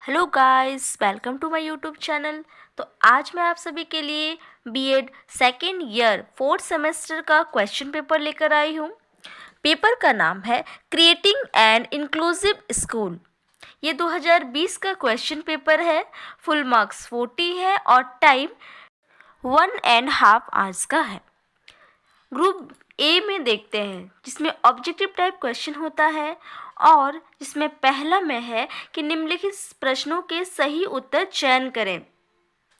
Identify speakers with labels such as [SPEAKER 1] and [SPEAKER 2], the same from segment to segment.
[SPEAKER 1] Hello guys, welcome to my YouTube channel. तो आज मैं आप सभी के लिए BEd second year fourth semester का क्वेश्चन पेपर लेकर आई हूँ। पेपर का नाम है क्रिएटिंग एन इंक्लूसिव स्कूल। ये 2020 का क्वेश्चन पेपर है। फुल मार्क्स 40 है और टाइम 1.5 आवर्स का है। ग्रुप ए में देखते हैं, जिसमें ऑब्जेक्टिव टाइप क्वेश्चन होता है और जिसमें पहला में है कि निम्नलिखित प्रश्नों के सही उत्तर चयन करें।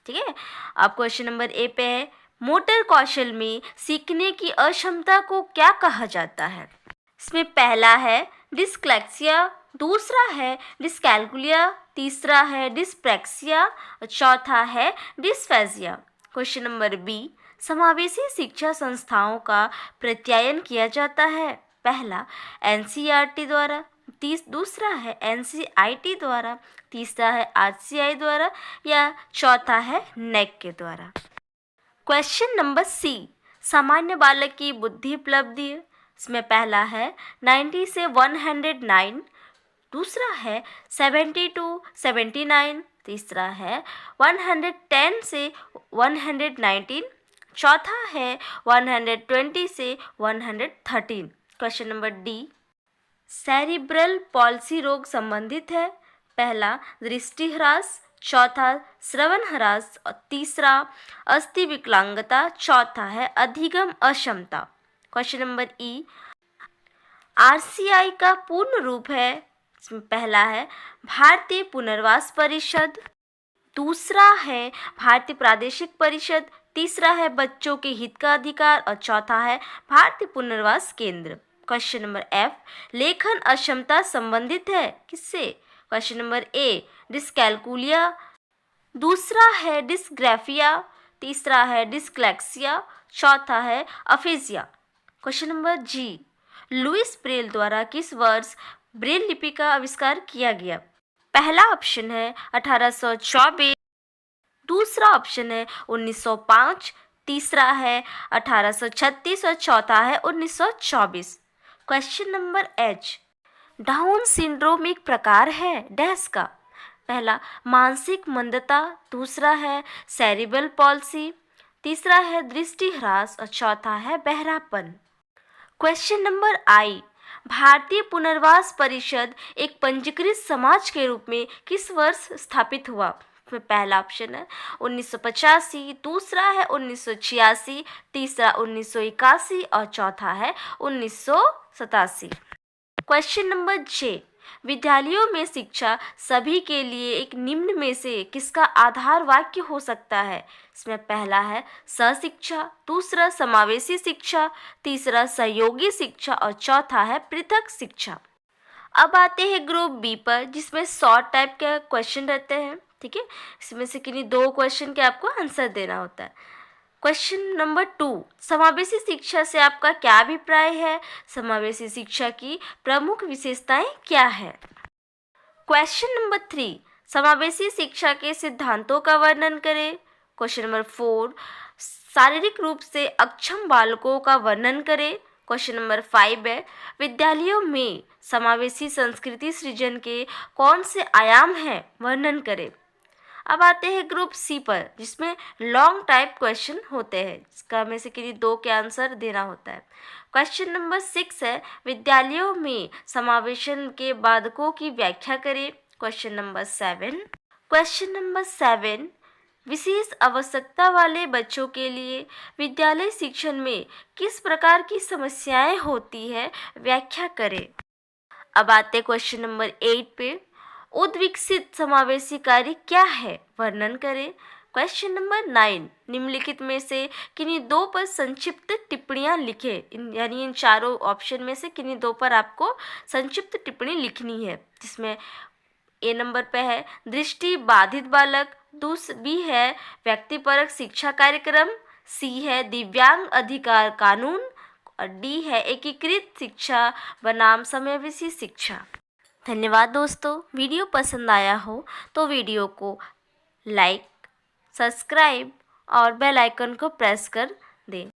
[SPEAKER 1] ठीक है। अब क्वेश्चन नंबर ए पे है, मोटर कौशल में सीखने की अक्षमता को क्या कहा जाता है। इसमें पहला है डिस्क्लेक्सिया, दूसरा है डिस्कैल्कुलिया, तीसरा है डिस्प्रैक्सिया और चौथा है डिस्फेजिया। क्वेश्चन नंबर बी, समावेशी शिक्षा संस्थाओं का प्रत्यायन किया जाता है। पहला एनसीईआरटी द्वारा, दूसरा है एनसीईआईटी द्वारा, तीसरा है आरसीआई द्वारा या चौथा है नेक के द्वारा। क्वेश्चन नंबर सी, सामान्य बालक की बुद्धि उपलब्धि। इसमें पहला है 90 से 109, दूसरा है 70 टू 79, तीसरा है 110 से 119, चौथा है 120 से 113। Question number D, cerebral palsy रोग संबंधित है। पहला दृष्टिह्रास, चौथा श्रवण ह्रास और तीसरा अस्थि विकलांगता, चौथा है अधिगम अक्षमता। क्वेश्चन नंबर ई, आरसीआई का पूर्ण रूप है। इसमें पहला है भारतीय पुनर्वास परिषद, दूसरा है भारतीय प्रादेशिक परिषद, तीसरा है बच्चों के हित का अधिकार और चौथा है भारतीय पुनर्वास केंद्र। क्वेश्चन नंबर एफ, लेखन अक्षमता संबंधित है किससे। क्वेश्चन नंबर ए डिस्कैल्कुलिया, दूसरा है डिस्ग्राफिया, तीसरा है डिस्क्लेक्सिया, चौथा है अफेजिया। क्वेश्चन नंबर जी, लुइस ब्रेल द्वारा किस वर्ष ब्रेल लिपि का आविष्कार किया गया। पहला ऑप्शन है 1824, दूसरा ऑप्शन है 1905, तीसरा है 1836 और चौथा है 1924। Question number H, down syndrome एक प्रकार है डैश का। पहला मानसिक मंदता, दूसरा है सेरिब्रल पॉल्सी, तीसरा है दृष्टिह्रास और चौथा है बहरापन। क्वेश्चन नंबर आई, भारतीय पुनर्वास परिषद एक पंजीकृत समाज के रूप में किस वर्ष स्थापित हुआ। पहला ऑप्शन है 1985, दूसरा है 1986, तीसरा 1981 और चौथा है 1987। क्वेश्चन नंबर जे, विद्यालयों में शिक्षा सभी के लिए एक निम्न में से किसका आधार वाक्य हो सकता है। इसमें पहला है सहशिक्षा, दूसरा समावेशी शिक्षा, तीसरा सहयोगी शिक्षा और चौथा है पृथक शिक्षा। अब आते हैं ग्रुप बी पर, जिसमें शॉर्ट टाइप के क्वेश्चन रहते हैं। ठीक है, इसमें से किन्हीं 2 क्वेश्चन के आपको आंसर देना होता है। क्वेश्चन नंबर 2, समावेशी शिक्षा से आपका क्या अभिप्राय है। समावेशी शिक्षा की प्रमुख विशेषताएं क्या है। क्वेश्चन नंबर 3, समावेशी शिक्षा के सिद्धांतों का वर्णन करें। क्वेश्चन नंबर 4, शारीरिक रूप से अक्षम बालकों का वर्णन करें। क्वेश्चन नंबर 5 है, विद्यालयों में समावेशी संस्कृति सृजन के कौन से आयाम हैं, वर्णन करें। अब आते हैं ग्रुप सी पर, जिसमें लॉन्ग टाइप क्वेश्चन होते हैं, इसका में से किन्हीं 2 के आंसर देना होता है। क्वेश्चन नंबर 6 है, विद्यालयों में समावेशन के बाधकों की व्याख्या करें। क्वेश्चन नंबर 7, विशेष आवश्यकता वाले बच्चों के लिए विद्यालय शिक्षण में किस प्रकार की समस्याएं होती है, व्याख्या करें। अब आते क्वेश्चन नंबर 8 पे, उद्विकसित समावेशी कार्य क्या है, वर्णन करें। क्वेश्चन नंबर 9, निम्नलिखित में से किन्हीं 2 पर संक्षिप्त टिप्पणियां लिखें। यानी इन चारों ऑप्शन में से किन्हीं 2 पर आपको संक्षिप्त टिप्पणी लिखनी है, जिसमें ए नंबर पे है दृष्टि बाधित बालक, बी है व्यक्तिपरक शिक्षा कार्यक्रम, सी है दिव्यांग अधिकार कानून और डी है एकीकृत शिक्षा बनाम समावेशी शिक्षा। धन्यवाद दोस्तों, वीडियो पसंद आया हो तो वीडियो को लाइक, सब्सक्राइब और बेल आइकन को प्रेस कर दें।